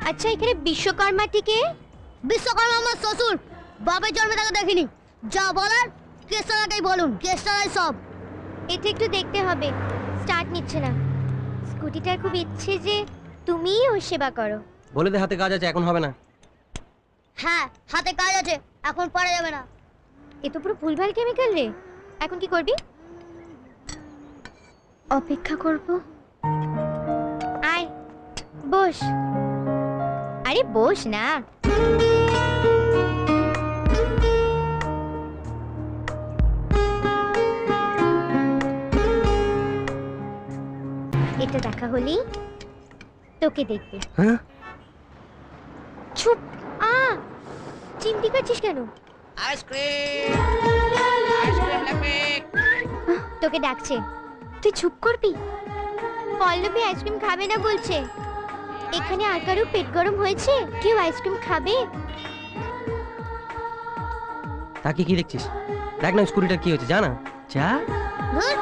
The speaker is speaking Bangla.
আচ্ছা এখানে বিশ্বকর্মাটিকে? বিশ্বকর্মা আমার শ্বশুর, বাবার জন্মে তাকে দেখিনি। যা বলার কেসটারাটাই বলুন, কেসটারাই সব। এটা একটু দেখতে হবে, স্টার্ট নিচ্ছে না। স্কুটিটার খুব ইচ্ছে যে তুমিই ওর সেবা করো। বলে দে হাতে কাজ আছে, এখন হবে না। হ্যাঁ হাতে কাজ আছে, এখন পারা যাবে না। এ তো পুরো ভুলভাল কেমিক্যাল রে। এখন কি করবি? অপেক্ষা করব। আয় বস। আরে বস না। এটা দেখা হলি তোকে দেখবে। হ্যাঁ চুপ। চিমটি কাটছিস কেন? আইসক্রিম আইসক্রিম লাগবে। তোকে ডাকছে, তুই চুপ করবি? পল্লবী আইসক্রিম খাবে না বলছে। এখানে আর কারো পেট গরম হয়েছে? কেউ আইসক্রিম খাবে? তাকে কি দেখছিস? দেখ না স্কুটিটার কি হয়েছে, জানা যা। ধুর,